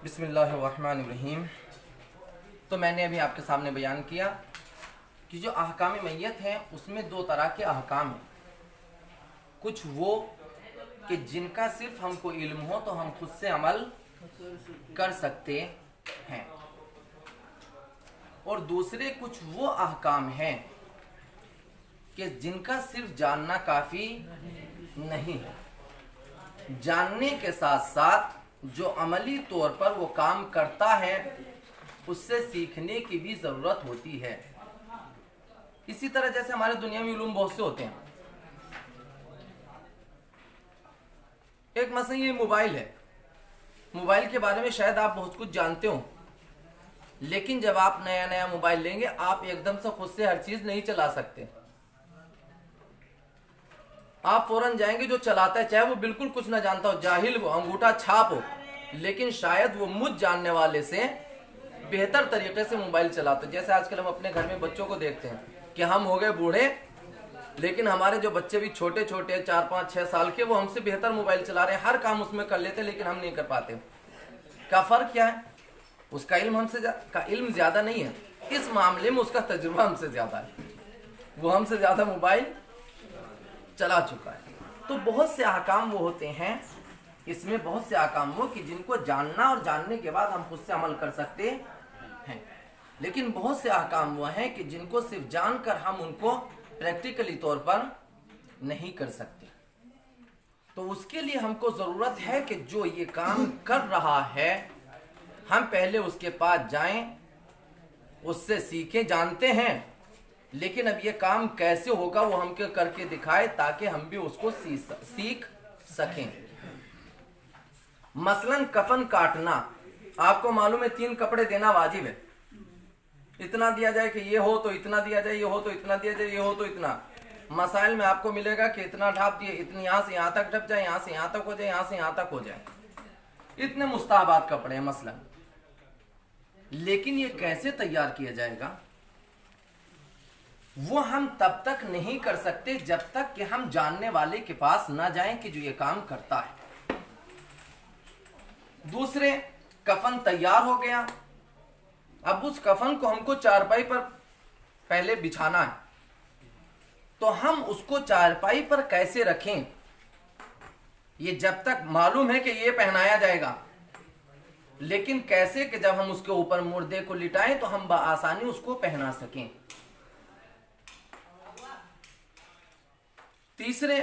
बिस्मिल्लाहिर्रहमानिर्रहीम। तो मैंने अभी आपके सामने बयान किया कि जो अहकाम मैयत हैं उसमें दो तरह के अहकाम हैं। कुछ वो कि जिनका सिर्फ हमको इल्म हो तो हम खुद से अमल कर सकते हैं, और दूसरे कुछ वो अहकाम हैं कि जिनका सिर्फ जानना काफ़ी नहीं है। जानने के साथ साथ जो अमली तौर पर वो काम करता है उससे सीखने की भी ज़रूरत होती है। इसी तरह जैसे हमारे दुनिया में उलूम बहुत से होते हैं। एक मसला ये मोबाइल है। मोबाइल के बारे में शायद आप बहुत कुछ जानते हो, लेकिन जब आप नया नया मोबाइल लेंगे आप एकदम से खुद से हर चीज़ नहीं चला सकते। आप फौरन जाएंगे, जो चलाता है चाहे वो बिल्कुल कुछ ना जानता हो, जाहिल हो, अंगूठा छाप हो, लेकिन शायद वो मुझ जानने वाले से बेहतर तरीके से मोबाइल चलाते। जैसे आजकल हम अपने घर में बच्चों को देखते हैं कि हम हो गए बूढ़े, लेकिन हमारे जो बच्चे भी छोटे छोटे 4, 5, 6 साल के, वो हमसे बेहतर मोबाइल चला रहे हैं, हर काम उसमें कर लेते हैं, लेकिन हम नहीं कर पाते। क्या फ़र्क क्या है? उसका इल्म इल्म ज़्यादा नहीं है, इस मामले में उसका तजुर्बा हमसे ज़्यादा है, वो हमसे ज़्यादा मोबाइल चला चुका है। तो बहुत से अहकाम वो होते हैं, इसमें बहुत से अहकाम वो कि जिनको जानना और जानने के बाद हम खुद से अमल कर सकते हैं, लेकिन बहुत से अहकाम वो हैं कि जिनको सिर्फ जानकर हम उनको प्रैक्टिकली तौर पर नहीं कर सकते। तो उसके लिए हमको ज़रूरत है कि जो ये काम कर रहा है हम पहले उसके पास जाएं, उससे सीखें। जानते हैं, लेकिन अब ये काम कैसे होगा वो हमको करके दिखाए ताकि हम भी उसको सीख सकें। मसलन कफन काटना, आपको मालूम है 3 कपड़े देना वाजिब है। इतना दिया जाए कि ये हो तो इतना दिया जाए, ये हो तो इतना दिया जाए, ये हो तो इतना। मसाइल में आपको मिलेगा कि इतना ढाप दिए, इतनी यहाँ से यहाँ तक ढप जाए, यहाँ से यहाँ तक हो जाए, यहाँ से यहाँ तक हो जाए। इतने मुस्ताहबात कपड़े हैं मसलन, लेकिन ये कैसे तैयार किया जाएगा वो हम तब तक नहीं कर सकते जब तक कि हम जानने वाले के पास ना जाएं कि जो ये काम करता है। दूसरे, कफन तैयार हो गया, अब उस कफन को हमको चारपाई पर पहले बिछाना है, तो हम उसको चारपाई पर कैसे रखें ये जब तक मालूम है कि ये पहनाया जाएगा, लेकिन कैसे कि जब हम उसके ऊपर मुर्दे को लिटाएं तो हम बआसानी उसको पहना सकें। तीसरे,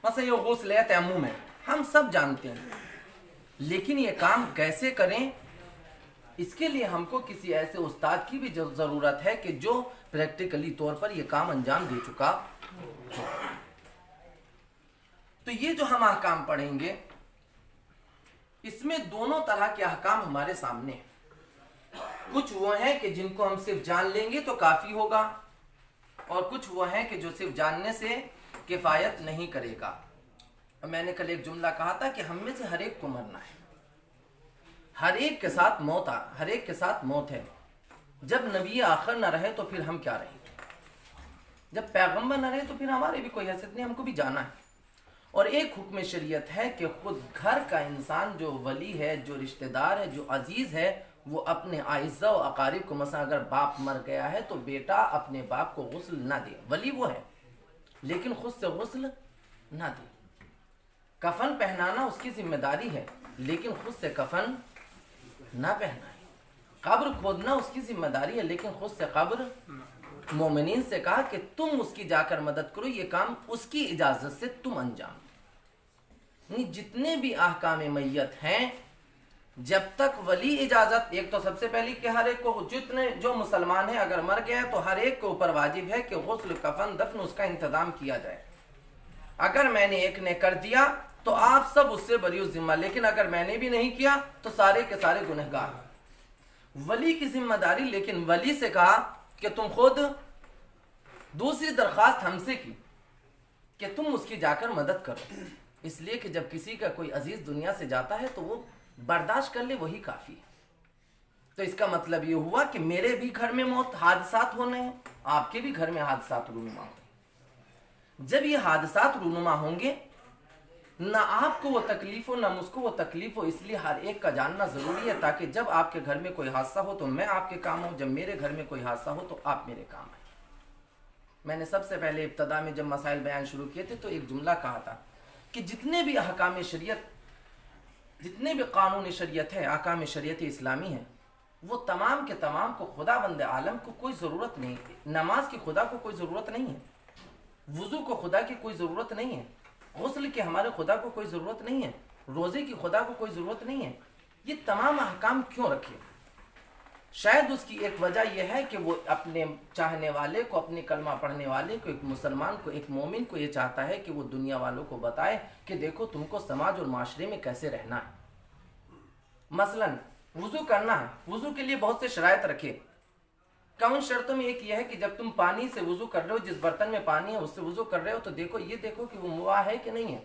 मतलब ये गुस्ल है, तयम्मुम है, हम सब जानते हैं, लेकिन ये काम कैसे करें इसके लिए हमको किसी ऐसे उस्ताद की भी ज़रूरत है कि जो प्रैक्टिकली तौर पर यह काम अंजाम दे चुका हो। तो ये जो हम अहकाम पढ़ेंगे इसमें दोनों तरह के अहकाम हमारे सामने हैं। कुछ वो हैं कि जिनको हम सिर्फ जान लेंगे तो काफ़ी होगा, और कुछ वो हैं कि जो सिर्फ जानने से किफ़ायत नहीं करेगा। मैंने कल एक जुमला कहा था कि हम में से हर एक को मरना है, हर एक के साथ मौत है। जब नबी आखिर न रहे तो फिर हम क्या रहेंगे? जब पैगंबर न रहे तो फिर हमारे भी कोई हैसियत नहीं, हमको भी जाना है। और एक हुक्म शरीयत है कि खुद घर का इंसान जो वली है, जो रिश्तेदार है, जो अजीज़ है, वो अपने आइज़ा व अकारिब को, मसला अगर बाप मर गया है तो बेटा अपने बाप को गुस्ल ना दे, वली वो है, लेकिन खुद से गुस्ल ना दे। कफन पहनाना उसकी जिम्मेदारी है, लेकिन खुद से कफन ना पहनाए। कब्र खोदना उसकी जिम्मेदारी है, लेकिन खुद से कब्र, मोमिनीन से कहा कि तुम उसकी जाकर मदद करो, ये काम उसकी इजाजत से तुम अंजाम। जितने भी अहकाम मैयत हैं, जब तक वली इजाजत, एक तो सबसे पहली कि हर एक को, जितने जो मुसलमान है अगर मर गया तो हर एक के ऊपर वाजिब है कि गुस्ल, कफन, दफन उसका इंतजाम किया जाए। अगर मैंने एक ने कर दिया तो आप सब उससे बरी जिम्मा, लेकिन अगर मैंने भी नहीं किया तो सारे के सारे गुनहगार। वली की जिम्मेदारी, लेकिन वली से कहा कि तुम खुद, दूसरी दरख्वास्त हमसे की कि तुम उसकी जाकर मदद करो, इसलिए कि जब किसी का कोई अजीज दुनिया से जाता है तो वो बर्दाश्त कर ले, वही काफी है। तो इसका मतलब ये हुआ कि मेरे भी घर में मौत, हादसात होने हैं, आपके भी घर में हादसात रूनुमा होंगे। जब ये हादसात रूनुमा होंगे ना आपको वो तकलीफ हो ना मुझको वो तकलीफ हो, इसलिए हर एक का जानना जरूरी है, ताकि जब आपके घर में कोई हादसा हो तो मैं आपके काम हूं, जब मेरे घर में कोई हादसा हो तो आप मेरे काम आए। मैंने सबसे पहले इब्तदा में जब मसाइल बयान शुरू किए थे तो एक जुमला कहा था कि जितने भी अहकाम शरीयत, जितने भी कानून शरीयत है, अहकाम शरीयत इस्लामी है, वो तमाम के तमाम को खुदाबंद आलम को कोई ज़रूरत नहीं है। नमाज की खुदा को कोई ज़रूरत नहीं है, वुज़ू को खुदा की कोई ज़रूरत नहीं है, गुस्ल के हमारे खुदा को कोई ज़रूरत नहीं है, रोज़े की खुदा को कोई ज़रूरत नहीं है। ये तमाम अहकाम क्यों रखे? शायद उसकी एक वजह यह है कि वो अपने चाहने वाले को, अपने कलमा पढ़ने वाले को, एक मुसलमान को, एक मोमिन को ये चाहता है कि वो दुनिया वालों को बताए कि देखो तुमको समाज और माशरे में कैसे रहना है। मसलन वुज़ू करना है, वुज़ू के लिए बहुत से शराइत रखे। उन शर्तों में एक यह है कि जब तुम पानी से वुज़ू कर रहे हो, जिस बर्तन में पानी है उससे वुज़ू कर रहे हो, तो देखो ये देखो कि वो मुआ है कि नहीं है,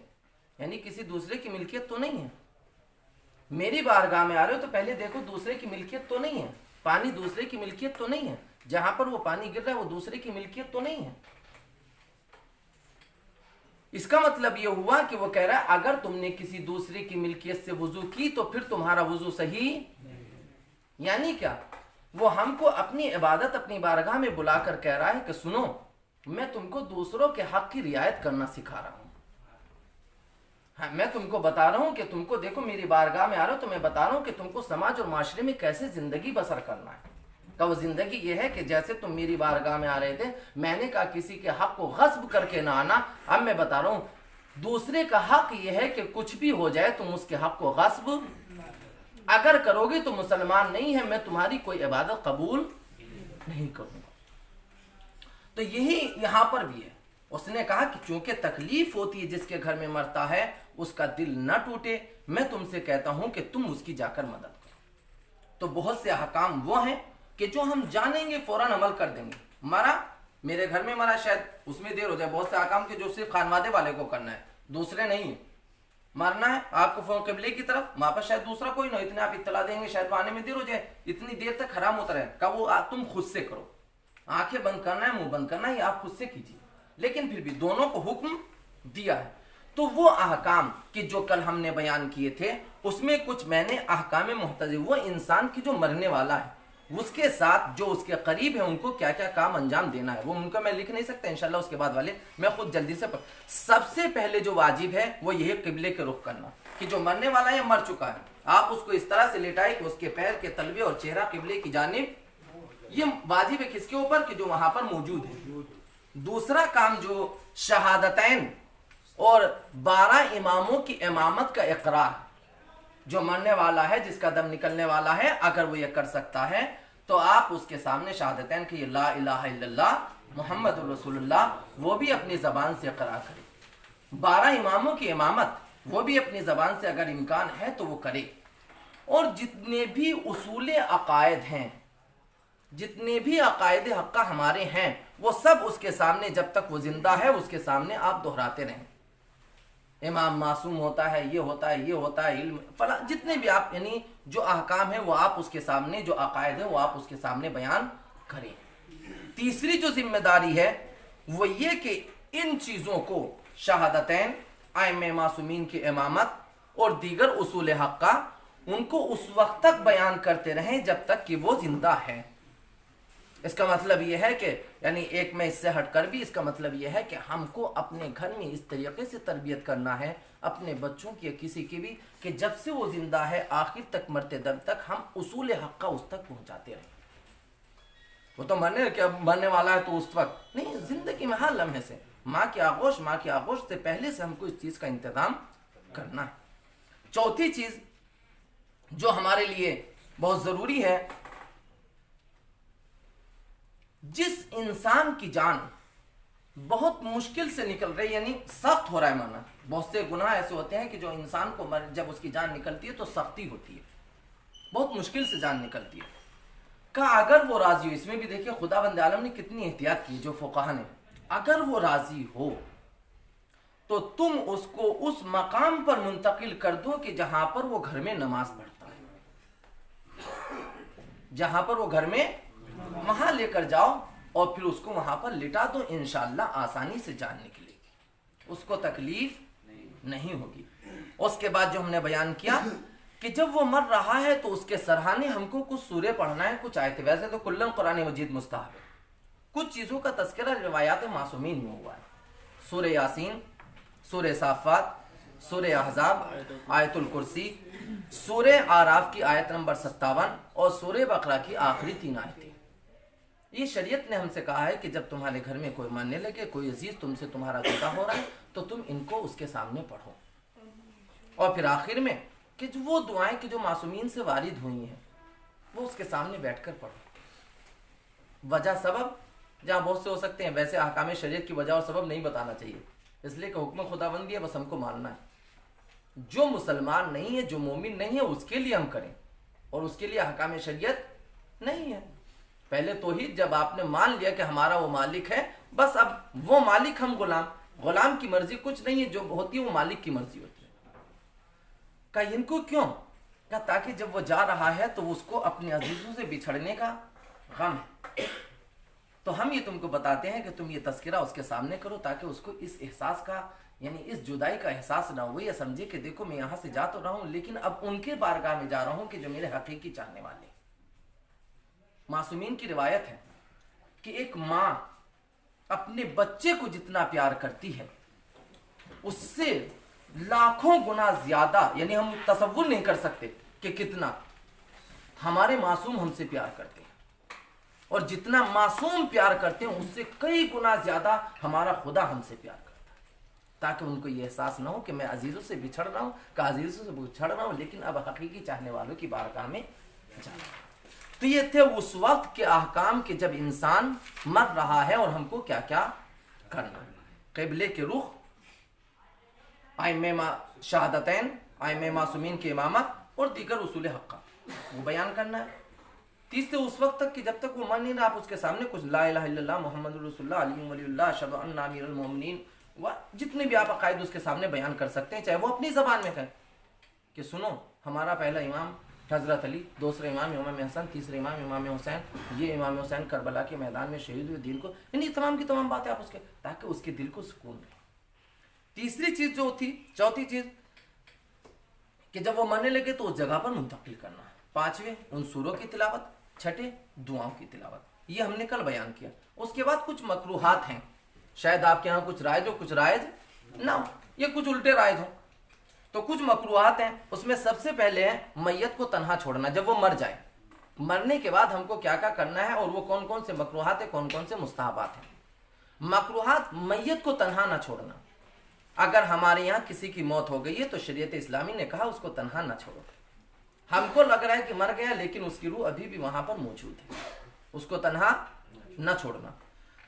यानी किसी दूसरे की मिल्कियत तो नहीं है। मेरी बारगाह में आ रहे हो तो पहले देखो दूसरे की मिल्कियत तो नहीं है, पानी दूसरे की मिल्कियत तो नहीं है, जहां पर वो पानी गिर रहा है वो दूसरे की मिल्कियत तो नहीं है। इसका मतलब ये हुआ कि वो कह रहा है अगर तुमने किसी दूसरे की मिल्कियत से वुज़ू की तो फिर तुम्हारा वुज़ू सही, यानी क्या, वो हमको अपनी इबादत अपनी बारगाह में बुलाकर कह रहा है कि सुनो, मैं तुमको दूसरों के हक की रियायत करना सिखा रहा हूं। हाँ, मैं तुमको बता रहा हूं कि तुमको देखो मेरी बारगाह में आ रहे हो तो मैं बता रहा हूं कि तुमको समाज और माशरे में कैसे जिंदगी बसर करना है। का वो जिंदगी ये है कि जैसे तुम मेरी बारगाह में आ रहे थे, मैंने कहा किसी के हक को गस्ब करके ना आना। अब मैं बता रहा हूं दूसरे का हक ये है कि कुछ भी हो जाए तुम उसके हक को गस्ब अगर करोगे तो मुसलमान नहीं है, मैं तुम्हारी कोई इबादत कबूल नहीं करूंगा। तो यही यहां पर भी है। उसने कहा कि चूंकि तकलीफ होती है जिसके घर में मरता है उसका दिल न टूटे, मैं तुमसे कहता हूं कि तुम उसकी जाकर मदद करो। तो बहुत से अहकाम वो हैं कि जो हम जानेंगे फौरन अमल कर देंगे। मरा, मेरे घर में मरा, शायद उसमें देर हो जाए। बहुत से अहकाम के जो सिर्फ खानवादे वाले को करना है, दूसरे नहीं है। मरना है आपको किबले की तरफ, वहां पर शायद दूसरा कोई ना, इतने आप इत्तला देंगे शायद आने में देर हो जाए, इतनी देर तक हराम होता रहे का वो तुम खुद से करो। आंखें बंद करना है, मुंह बंद करना है, आप खुद से कीजिए, लेकिन फिर भी दोनों को हुक्म दिया है। तो वो अहकाम कि जो कल हमने बयान किए थे उसमें कुछ मैंने अहकाम मुहतज़िब, वो इंसान की जो मरने वाला है उसके साथ जो उसके करीब है उनको क्या क्या काम अंजाम देना है, वो उनका मैं लिख नहीं सकता, इंशाल्लाह उसके बाद वाले मैं खुद जल्दी से सबसे पहले जो वाजिब है वो यही किबले के रुख करना, कि जो मरने वाला है मर चुका है, आप उसको इस तरह से लेटाए कि उसके पैर के तलवे और चेहरा किबले की जानिब, ये वाजिब है किसके ऊपर, कि जो वहां पर मौजूद है। दूसरा काम जो शहादतैन और 12 इमामों की इमामत का इकरार, जो मरने वाला है जिसका दम निकलने वाला है अगर वो ये कर सकता है तो आप उसके सामने शहादतैन कि ला इलाहा इल्लल्लाह मुहम्मदुर रसूलुल्लाह वो भी अपनी जबान से इकरार करे। 12 इमामों की इमामत वो भी अपनी जबान से अगर इम्कान है तो वो करे। और जितने भी उसूल अकायद हैं, जितने भी अकायद हक्का हमारे हैं, वो सब उसके सामने जब तक वो जिंदा है उसके सामने आप दोहराते रहें। इमाम मासूम होता है, ये होता है, ये होता है, इल्म फला, जितने भी आप यानी जो अहकाम है वो आप उसके सामने, जो अकायद है वो आप उसके सामने बयान करें। तीसरी जो जिम्मेदारी है वो ये कि इन चीज़ों को शहादतैन, आइम्मे मासूमीन की इमामत और दीगर उसूल हक्का उनको उस वक्त तक बयान करते रहें जब तक कि वो जिंदा है। इसका मतलब यह है कि यानी एक में इससे हटकर भी इसका मतलब यह है कि हमको अपने घर में इस तरीके से तरबियत करना है अपने बच्चों की, किसी की भी, कि जब से वो जिंदा है आखिर तक मरते दम तक हम उसूल हक का उस तक पहुंचाते रहें। वो तो मरने वाला है तो उस वक्त नहीं, जिंदगी में हर लम्हे से माँ की आगोश से पहले से हमको इस चीज का इंतजाम करना है। चौथी चीज जो हमारे लिए बहुत जरूरी है, जिस इंसान की जान बहुत मुश्किल से निकल रही, यानी सख्त हो रहा है माना, बहुत से गुनाह ऐसे होते हैं कि जो इंसान को जब उसकी जान निकलती है तो सख्ती होती है, बहुत मुश्किल से जान निकलती है। का अगर वो राजी हो, इसमें भी देखिए खुदाबंद आलम ने कितनी एहतियात की, जो फुकाहा ने, अगर वो राजी हो तो तुम उसको उस मकाम पर मुंतकिल कर दो कि जहां पर वो घर में नमाज पढ़ता है, जहां पर वो घर में, वहां लेकर जाओ और फिर उसको वहां पर लिटा दो, इंशाअल्लाह आसानी से जान निकलेगी, उसको तकलीफ नहीं होगी। उसके बाद जो हमने बयान किया कि जब वो मर रहा है तो उसके सरहाने हमको कुछ सूरे पढ़ना है, कुछ आयतें। वैसे तो कुल्लन कुरान मजीद मुस्तहब है, कुछ चीज़ों का तस्करा रिवायात मासूमीन में हुआ है। सूरे यासीन, सूरे साफ़ात, सूरे अहज़ाब, आयतुल कुर्सी, सूरे आराफ की आयत नंबर 57 और सूरे बकरा की आखिरी 3 आयतें। ये शरीयत ने हमसे कहा है कि जब तुम्हारे घर में कोई मरने लगे, कोई अजीज तुमसे तुम्हारा जुदा हो रहा है, तो तुम इनको उसके सामने पढ़ो। और फिर आखिर में कि जो वो दुआएं कि जो मासूमीन से वारिद हुई हैं वो उसके सामने बैठकर पढ़ो। वजह सबब जहाँ बहुत से हो सकते हैं, वैसे अहकाम शरीयत की वजह और सबब नहीं बताना चाहिए, इसलिए कि हुक्म खुदाबंदी है, बस हमको मानना है। जो मुसलमान नहीं है, जो मोमिन नहीं है, उसके लिए हम करें, और उसके लिए अहकाम शरीयत नहीं है। पहले तो ही जब आपने मान लिया कि हमारा वो मालिक है, बस अब वो मालिक हम गुलाम, गुलाम की मर्जी कुछ नहीं है, जो होती है वो मालिक की मर्जी होती है। का इनको क्यों? का ताकि जब वो जा रहा है तो उसको अपने अजीजों से बिछड़ने का गम है। तो हम ये तुमको बताते हैं कि तुम ये तस्करा उसके सामने करो, ताकि उसको इस एहसास का, यानी इस जुदाई का एहसास ना हो, या समझे कि देखो मैं यहाँ से जा तो रहा हूँ, लेकिन अब उनके बारगाह में जा रहा हूँ कि जो मेरे हकीकी चाहने वाले। मासूमीन की रिवायत है कि एक माँ अपने बच्चे को जितना प्यार करती है उससे लाखों गुना ज्यादा, यानी हम तसव्वुर नहीं कर सकते कि कितना हमारे मासूम हमसे प्यार करते हैं, और जितना मासूम प्यार करते हैं उससे कई गुना ज्यादा हमारा खुदा हमसे प्यार करता है, ताकि उनको ये एहसास ना हो कि मैं अजीजों से बिछड़ रहा हूँ, अजीजों से बिछड़ रहा हूँ, लेकिन अब हकीकी चाहने वालों की बारगाह में जा रहा हूं। तो ये थे उस वक्त के अहकाम के जब इंसान मर रहा है और हमको क्या क्या करना है। क़िबले के रुख, आइम्मे शहादतैन, आइम्मे मासूमीन की इमामत और दीगर उसूल हक़ वो बयान करना है। तीसरे उस वक्त तक कि जब तक वो मर नहीं रहा, आप उसके सामने कुछ ला इलाहा इल्लल्लाह मुहम्मदुर रसूलुल्लाह अली वलीउल्लाह अशहदु अन्ना अमीरुल मोमिनीन व जितने भी आप अकायद उसके सामने बयान कर सकते हैं, चाहे वो अपनी ज़बान में कहें कि सुनो हमारा पहला इमाम हज़रत अली, दूसरा इमाम इमाम हसन, तीसरा इमाम इमाम हुसैन, ये इमाम हुसैन करबला के मैदान में शहीद हुए, दिल को, यानी तमाम की तमाम बातें आप उसके, ताकि उसके दिल को सुकून रहे। तीसरी चीज़ जो थी, चौथी चीज़ कि जब वो मरने लगे तो उस जगह पर मुंतकिल करना है। पांचवें उन सूरों की तिलावत, छठे दुआओं की तिलावत, ये हमने कल बयान किया। उसके बाद कुछ मकरूहात हैं, शायद आपके यहाँ कुछ राइज हो, कुछ राइज ना हो, ये कुछ उल्टे राइज हो। तो कुछ मकरूहात हैं, उसमें सबसे पहले है मैयत को तन्हा छोड़ना। जब वो मर जाए, मरने के बाद हमको क्या क्या करना है, और वो कौन कौन से मकरूहात है, कौन कौन से मुस्तहबात हैं। मकरूहात, मैयत को तन्हा ना छोड़ना। अगर हमारे यहाँ किसी की मौत हो गई है तो शरीयत इस्लामी ने कहा उसको तन्हा ना छोड़ो। हमको लग रहा है कि मर गया, लेकिन उसकी रूह अभी भी वहां पर मौजूद है, उसको तन्हा न छोड़ना।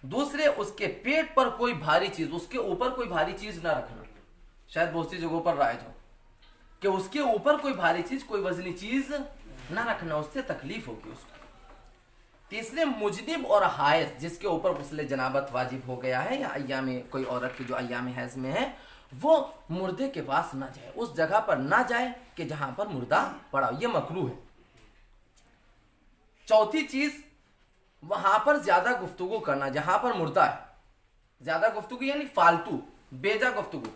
दूसरे, उसके पेट पर कोई भारी चीज, उसके ऊपर कोई भारी चीज ना रखना। शायद बहुत सी जगहों पर राइज हो कि उसके ऊपर कोई भारी चीज, कोई वजनी चीज ना रखना, उससे तकलीफ होगी उसको। तीसरे, मुजनिब और हायज, जिसके ऊपर गुस्ल जनाबत वाजिब हो गया है, या अय्याम कोई औरत की जो अय्याम हैज में है, वो मुर्दे के पास ना जाए, उस जगह पर ना जाए कि जहां पर मुर्दा पड़ा, ये मकरूह है। चौथी चीज, वहां पर ज्यादा गुफ्तगू करना, जहां पर मुर्दा है, ज्यादा गुफ्तगू यानी फालतू बेजा गुफ्तगू।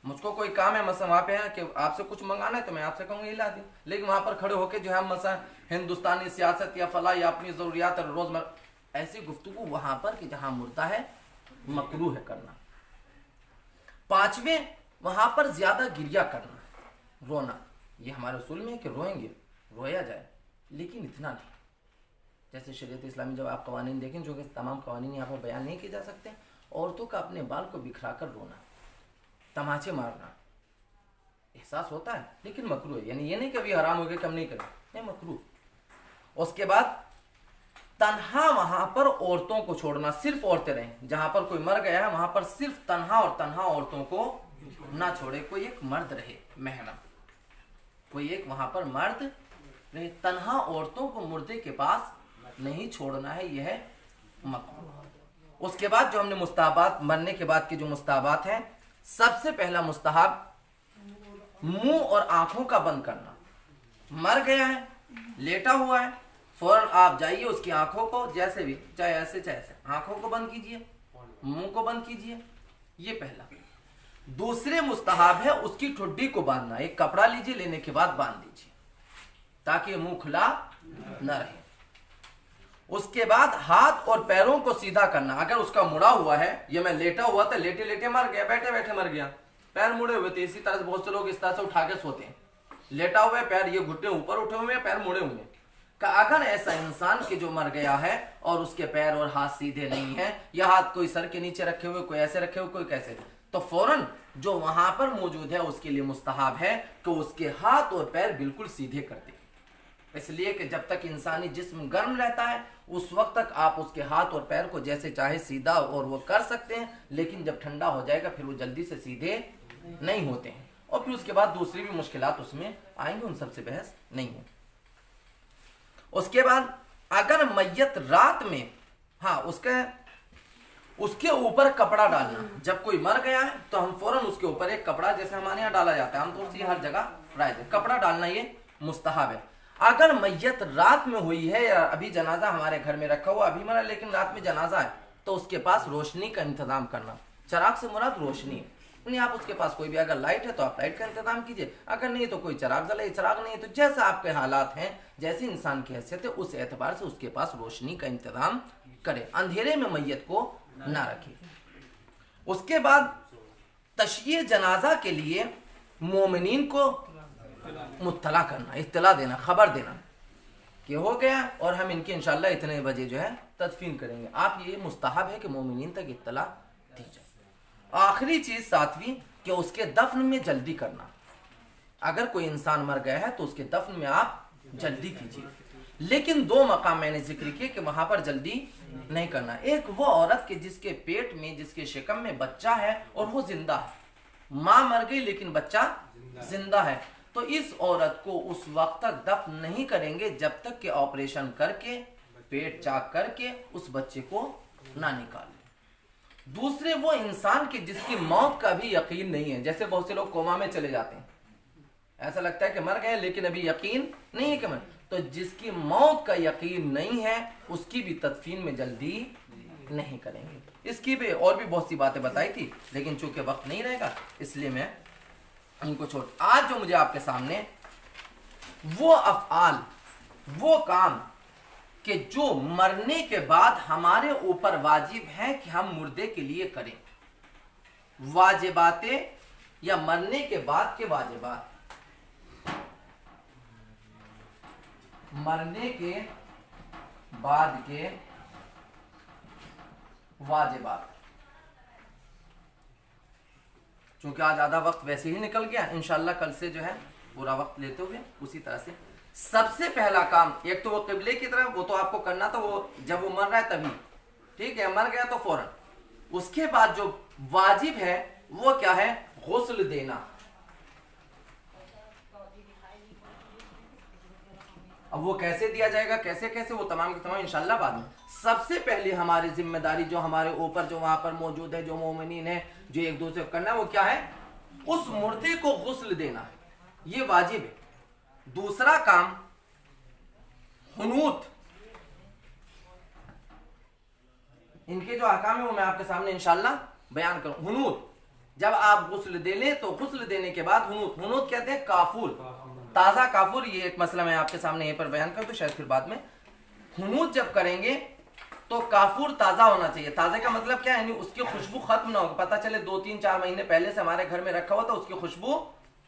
मुझको कोई काम है, मसला वहां पे है कि आपसे कुछ मंगाना है, तो मैं आपसे कहूंगा ये ला दी, लेकिन वहां पर खड़े होकर जो है मसला हिंदुस्तानी सियासत या फला या अपनी जरूरियात और रोजमर्रा, ऐसी गुफ्तगू वहां पर कि जहां मुर्दा है, मकरूह है करना। पांचवें, वहां पर ज्यादा गिरिया करना, रोना। ये हमारे उसूल में है कि रोएंगे, रोया जाए, लेकिन इतना नहीं। जैसे शरीयत इस्लामी जब आप कवानीन देखें, जो कि तमाम कवानीन यहाँ पर बयान नहीं किए जा सकते, औरतों का अपने बाल को बिखरा कर रोना, तमाचे मारना, एहसास होता है लेकिन मकरूह है, यानी ये नहीं कभी हराम हो गया कम नहीं करें, नहीं, मकरूह। उसके बाद तन्हा वहां पर औरतों को छोड़ना, सिर्फ औरतें रहें। जहां पर कोई मर गया है वहां पर सिर्फ तन्हा और तन्हा औरतों को ना छोड़े, कोई एक मर्द रहे महरम, कोई एक वहां पर मर्द रहे। तन्हा औरतों को मुर्दे के पास नहीं छोड़ना है, यह है मकरूह। उसके बाद जो हमने मुस्तहबात, मरने के बाद के जो मुस्तहबात हैं, सबसे पहला मुस्तहब मुंह और आंखों का बंद करना। मर गया है, लेटा हुआ है, फौरन आप जाइए उसकी आंखों को, जैसे भी, चाहे ऐसे चाहे ऐसे, आंखों को बंद कीजिए, मुंह को बंद कीजिए, ये पहला। दूसरे मुस्तहाब है उसकी ठुड्डी को बांधना। एक कपड़ा लीजिए, लेने के बाद बांध दीजिए ताकि मुंह खुला न रहे। उसके बाद हाथ और पैरों को सीधा करना। अगर उसका मुड़ा हुआ है, ये मैं लेटा हुआ था, लेटे लेटे मर गया, बैठे बैठे मर गया, पैर मुड़े हुए थे, इसी तरह से बहुत से लोग इस तरह से उठा के सोते हैं, लेटा हुआ है, पैर ये घुटने ऊपर उठे हुए हैं, पैर मुड़े हुए हैं। का अगर ऐसा इंसान के जो मर गया है और उसके पैर और हाथ सीधे नहीं है, या हाथ कोई सर के नीचे रखे हुए, कोई ऐसे रखे हुए, कोई कैसे, तो फौरन जो वहां पर मौजूद है उसके लिए मुस्तहाब है कि उसके हाथ और पैर बिल्कुल सीधे कर दे। इसलिए कि जब तक इंसानी जिस्म गर्म रहता है उस वक्त तक आप उसके हाथ और पैर को जैसे चाहे सीधा और वो कर सकते हैं, लेकिन जब ठंडा हो जाएगा फिर वो जल्दी से सीधे नहीं होते हैं, और फिर उसके बाद दूसरी भी मुश्किलात उसमें आएंगे, उन सबसे बहस नहीं है। उसके बाद अगर मैयत रात में, हाँ, उसके ऊपर कपड़ा डालना। जब कोई मर गया है तो हम फौरन उसके ऊपर एक कपड़ा, जैसे हमारे यहाँ डाला जाता है आमतौर से हर जगह राइज है, कपड़ा डालना ये मुस्तहाब है। अगर मैयत रात में हुई है या अभी जनाजा हमारे घर में रखा हुआ, अभी मरा लेकिन रात में जनाजा है, तो उसके पास रोशनी का इंतजाम करना। चराग से मुराद रोशनी है, नहीं आप उसके पास कोई भी अगर लाइट है तो आप लाइट का इंतजाम कीजिए, अगर नहीं तो कोई चराग जलाइए, चराग नहीं है तो जैसा आपके हालात हैं, जैसी इंसान की हैसियत है उस एतबार से उसके पास रोशनी का इंतजाम करे, अंधेरे में मैयत को ना रखे। उसके बाद तशय्ये जनाजा के लिए मोमिनीन को मुत्तला करना, इत्तला देना, खबर देना कि हो गया और हम इनके इंशाल्लाह इतने बजे जो है तदफीन करेंगे। आप ये मुस्तहब है कि मोमिनीन तक इत्तला दी जाए। आखिरी चीज सातवीं कि उसके दफन में जल्दी करना। अगर कोई इंसान मर गया है तो उसके दफन में आप जल्दी कीजिए, लेकिन दो मकाम मैंने जिक्र किए कि वहां पर जल्दी नहीं करना। एक वो औरत के जिसके पेट में, जिसके शिकम में बच्चा है और वो जिंदा है, माँ मर गई लेकिन बच्चा जिंदा है, तो इस औरत को उस वक्त तक दफन नहीं करेंगे जब तक कि ऑपरेशन करके, पेट चाक करके उस बच्चे को ना निकाले। दूसरे वो इंसान के जिसकी मौत का भी यकीन नहीं है, जैसे बहुत से लोग कोमा में चले जाते हैं, ऐसा लगता है कि मर गए लेकिन अभी यकीन नहीं है कि मर, तो जिसकी मौत का यकीन नहीं है उसकी भी तदफीन में जल्दी नहीं करेंगे। इसकी भी और भी बहुत सी बातें बताई थी, लेकिन चूंकि वक्त नहीं रहेगा इसलिए मैं इनको छोड़। आज जो मुझे आपके सामने वो अफ़आल, वो काम कि जो मरने के बाद हमारे ऊपर वाजिब है कि हम मुर्दे के लिए करें, वाजिबातें या मरने के बाद के वाजिबात, मरने के बाद के वाजिबात। चूंकि आज आधा वक्त वैसे ही निकल गया, इंशाल्लाह कल से जो है पूरा वक्त लेते हुए उसी तरह से। सबसे पहला काम, एक तो वो किबले की तरफ, वो तो आपको करना था, वो जब वो मर रहा है तभी, ठीक है, मर गया तो फौरन। उसके बाद जो वाजिब है वो क्या है? गुस्ल देना। अब वो कैसे दिया जाएगा, कैसे कैसे, वो तमाम की तमाम इंशाल्लाह बाद में। सबसे पहले हमारी जिम्मेदारी जो हमारे ऊपर जो वहां पर मौजूद है, जो मोमिनीन है, जो एक दूसरे को करना है, वो क्या है? उस मुर्दे को गुस्ल देना, ये वाजिब है। दूसरा काम हुनूत, इनके जो अहकाम है वो मैं आपके सामने इंशाल्लाह बयान करूं। हुनूत, जब आप गुस्ल दे लें तो गुस्ल देने के बाद हुनूत, हुनूत कहते हैं काफूर, ताजा काफूर। ये एक मसला मैं आपके सामने यहीं पर बयान करूं तो शायद फिर बाद में। हुनूत जब करेंगे तो काफूर ताजा होना चाहिए। ताजे का मतलब क्या है? यानी उसकी खुशबू खत्म ना हो, पता चले 2-3-4 महीने पहले से हमारे घर में रखा हुआ था, उसकी खुशबू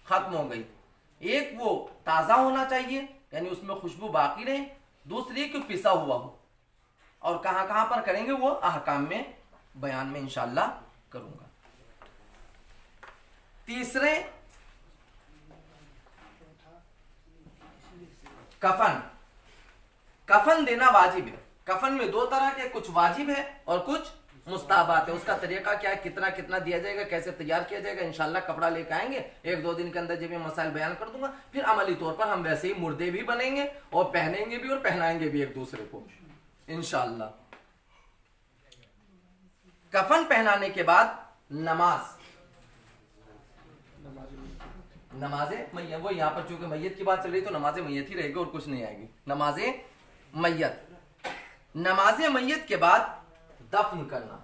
खत्म हो गई। एक वो ताजा होना चाहिए, यानी उसमें खुशबू बाकी रहे। दूसरी कि पिसा हुआ हो। और कहां कहां पर करेंगे वो अहकाम में बयान में इंशाल्लाह करूंगा। तीसरे, कफन। कफन देना वाजिब है। कफन में दो तरह के, कुछ वाजिब है और कुछ मुस्ताहबात है। उसका तरीका क्या है, कितना कितना दिया जाएगा, कैसे तैयार किया जाएगा, इंशाल्लाह कपड़ा लेकर आएंगे, 1-2 दिन के अंदर जब ये मसाइल बयान कर दूंगा। फिर अमली तौर पर हम वैसे ही मुर्दे भी बनेंगे और पहनेंगे भी और पहनाएंगे भी एक दूसरे को इंशाल्लाह। कफन पहनाने के बाद नमाज, नमाजे मैयत, वो यहां पर चूंकि मैयत की बात चल रही तो नमाजे मैयत ही रहेगी और कुछ नहीं आएगी। नमाजे मैयत, नमाजे मैयत के बाद दफन करना।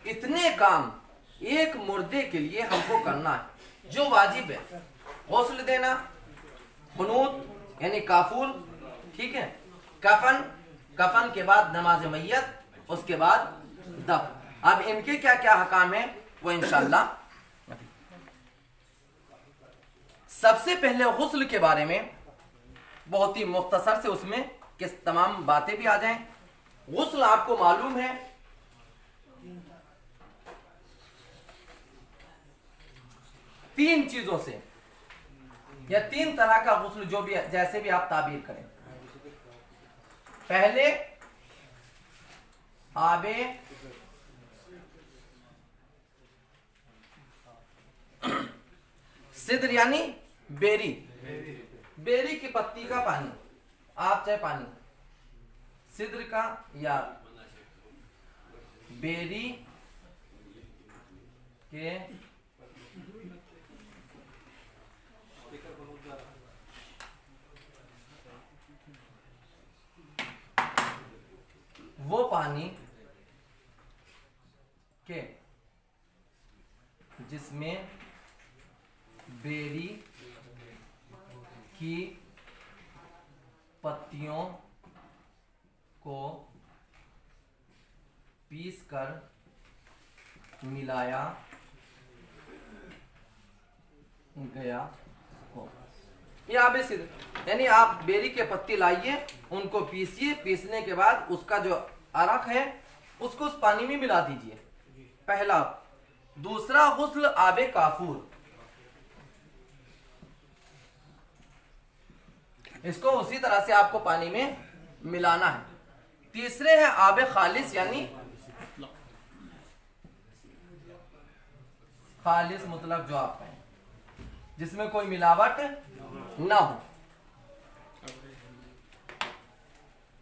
इतने काम एक मुर्दे के लिए हमको करना है जो वाजिब है। गौस्ल देना, कुनूत यानी काफूर, ठीक है, कफन, कफन के बाद नमाज मैयत, उसके बाद दफन। अब इनके क्या क्या हकाम है वो इंशाअल्लाह। सबसे पहले गुस्ल के बारे में बहुत ही मुख्तसर से उसमें किस तमाम बातें भी आ जाएं। गुस्ल आपको मालूम है तीन चीजों से, या तीन तरह का गुस्ल, जो भी जैसे भी आप ताबीर करें। पहले आबे सिद्र यानी बेरी, बेरी की पत्ती का पानी, आप चाहे पानी सिद्र का या बेरी के वो पानी के जिसमें बेरी की पत्तियों को पीसकर मिलाया गया हो। ये आबे सिद्र यानी आप बेरी के पत्ती लाइए, उनको पीसिए, पीसने के बाद उसका जो अरक है उसको उस पानी में मिला दीजिए, पहला। दूसरा गुस्ल आबे काफूर, इसको उसी तरह से आपको पानी में मिलाना है। तीसरे है आबे खालिस यानी खालिस मुतलक जो आप कहें, जिसमें कोई मिलावट ना हो।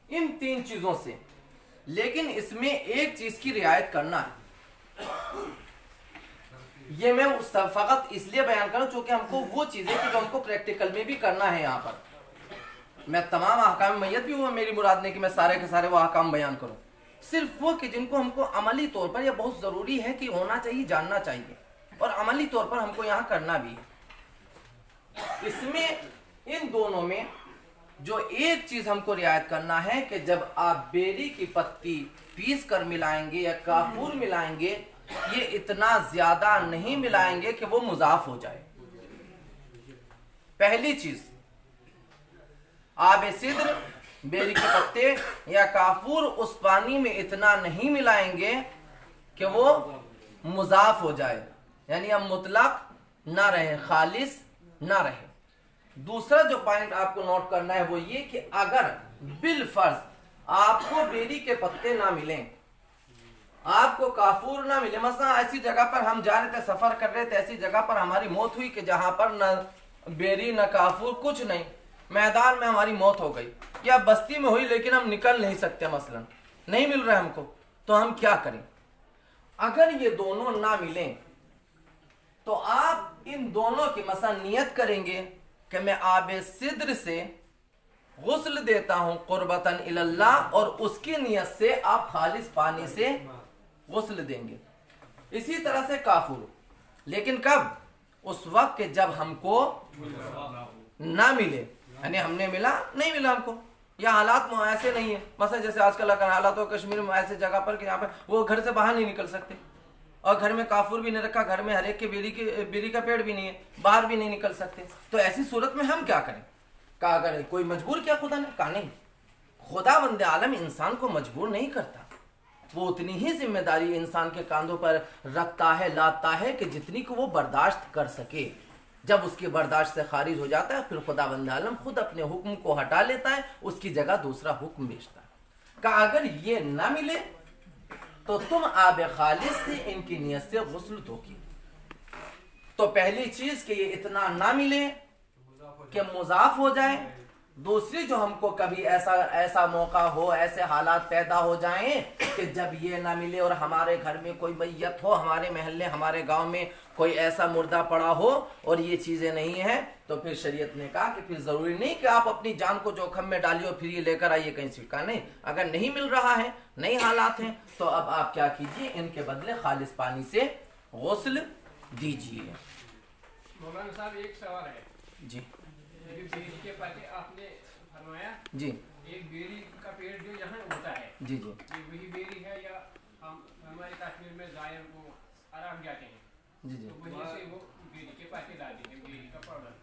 इन तीन चीजों से, लेकिन इसमें एक चीज की रियायत करना है। ये मैं फकत इसलिए बयान करूं क्योंकि हमको वो चीजें कि जो हमको प्रैक्टिकल में भी करना है। यहाँ पर मैं तमाम अहकाम मैयत भी हुआ, मेरी मुराद नहीं कि मैं सारे के सारे वो अहकाम बयान करूं, सिर्फ वो कि जिनको हमको अमली तौर पर यह बहुत जरूरी है कि होना चाहिए, जानना चाहिए, और अमली तौर पर हमको यहाँ करना भी है। इसमें इन दोनों में जो एक चीज हमको रियायत करना है कि जब आप बेरी की पत्ती पीस कर मिलाएंगे या काफूर मिलाएंगे, ये इतना ज्यादा नहीं मिलाएंगे कि वो मुजाफ हो जाए। पहली चीज, आबे सिद्र, बेरी के पत्ते या काफूर उस पानी में इतना नहीं मिलाएंगे कि वो मुजाफ हो जाए, यानी अब मुतलक ना रहे, खालिस ना रहे। दूसरा जो पॉइंट आपको नोट करना है वो ये कि अगर बिल फर्ज आपको बेरी के पत्ते ना मिले, आपको काफूर ना मिले, मसला ऐसी जगह पर हम जा रहे थे, सफर कर रहे थे, ऐसी जगह पर हमारी मौत हुई कि जहां पर न बेरी न काफूर कुछ नहीं, मैदान में हमारी मौत हो गई, या बस्ती में हुई लेकिन हम निकल नहीं सकते, मसलन नहीं मिल रहा है हमको, तो हम क्या करें? अगर ये दोनों ना मिले तो आप इन दोनों की मसला नियत करेंगे कि मैं आबे सिद्र से गुस्ल देता हूं कुर्बतन इल्लाह, और उसकी नियत से आप खालिस पानी से गुस्ल देंगे। इसी तरह से काफूर, लेकिन कब? उस वक्त के जब हमको ना मिले, यानी हमने मिला नहीं मिला हमको, या हालात ऐसे नहीं है, मसला जैसे आजकल हालात हो कश्मीर में ऐसे जगह पर कि यहाँ पर वो घर से बाहर नहीं निकल सकते, और घर में काफूर भी नहीं रखा, घर में हर एक के बेरी का पेड़ भी नहीं है, बाहर भी नहीं निकल सकते, तो ऐसी सूरत में हम क्या करें? कहा अगर कोई मजबूर किया खुदा ने? कहा नहीं, खुदा बंदे आलम इंसान को मजबूर नहीं करता, वो उतनी ही जिम्मेदारी इंसान के कांधों पर रखता है, लाता है कि जितनी को वो बर्दाश्त कर सके। जब उसकी बर्दाश्त से खारिज हो जाता है, फिर खुदा बंदे आलम खुद अपने हुक्म को हटा लेता है, उसकी जगह दूसरा हुक्म भेजता है। कहा अगर ये ना मिले तो तुम आबे खालिस से इनकी नियत से गुस्ल धोगी। तो पहली चीज कि ये इतना ना मिले कि मुजाफ हो जाए, दूसरी जो हमको कभी ऐसा मौका हो, ऐसे हालात पैदा हो जाएं कि जब ये ना मिले और हमारे घर में कोई मैयत हो, हमारे मोहल्ले हमारे गांव में कोई ऐसा मुर्दा पड़ा हो और ये चीजें नहीं है, तो फिर शरीयत ने कहा कि फिर जरूरी नहीं कि आप अपनी जान को जोखिम में डालिए और फिर ये लेकर आइए कहीं से। कहा नहीं, अगर नहीं मिल रहा है, नई हालात हैं, तो अब आप क्या कीजिए, इनके बदले खालिस पानी से गुस्ल दीजिए। मौलाना साहब एक सवाल है जी बेरी के पत्ते आपने फरमाया जी, एक बेरी का पेड़ जो यहाँ होता है जी जी, ये वही बेरी है या हम हमारे कश्मीर में जायर वो आराम जाते हैं जी जी, तो वहीं से वो बेरी के पत्ते डालते हैं, बेरी का पाउडर?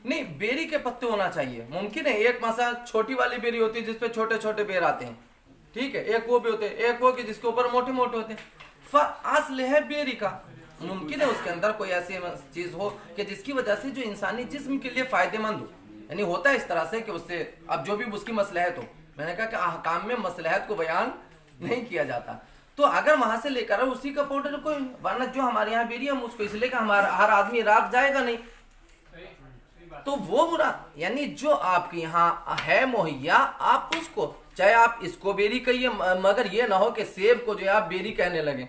नहीं, बेरी के पत्ते होना चाहिए। मुमकिन है एक मसा छोटी वाली बेरी होती है जिसपे छोटे छोटे बेर आते हैं, ठीक है, एक वो भी होते हैं, एक वो कि जिसके ऊपर मोटे मोटे होते हैं। असल है बेरी का, मुमकिन है उसके अंदर कोई ऐसी चीज हो कि जिसकी वजह से जो इंसानी जिस्म के लिए फायदेमंद हो। यानी होता है इस तरह से कि उससे, अब जो भी उसकी मसलहत हो, मैंने कहा कि अहकाम में मसलहत को बयान नहीं किया जाता, तो अगर वहां से लेकर उसी का पाउडर कोई, वरना जो हमारे यहाँ बेरी, हम उसको इसलिए हमारा हर आदमी रात जाएगा नहीं, तो वो बुरा। यानी जो आपके यहाँ है मुहैया, आप उसको, चाहे आप इसको बेरी कहिए, मगर ये ना हो कि सेब को जो आप बेरी कहने लगे।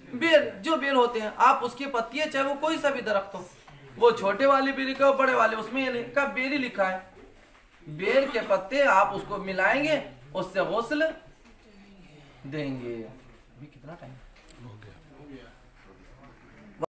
बेर, जो बेर होते हैं आप उसकी पत्तियां, चाहे वो कोई सा भी दरख्त हो, वो छोटे वाले बेरी का, बड़े वाले, उसमें ये नहीं का बेरी लिखा है, बेर के पत्ते आप उसको मिलाएंगे, उससे गुस्ल देंगे। अभी कितना टाइम हो गया?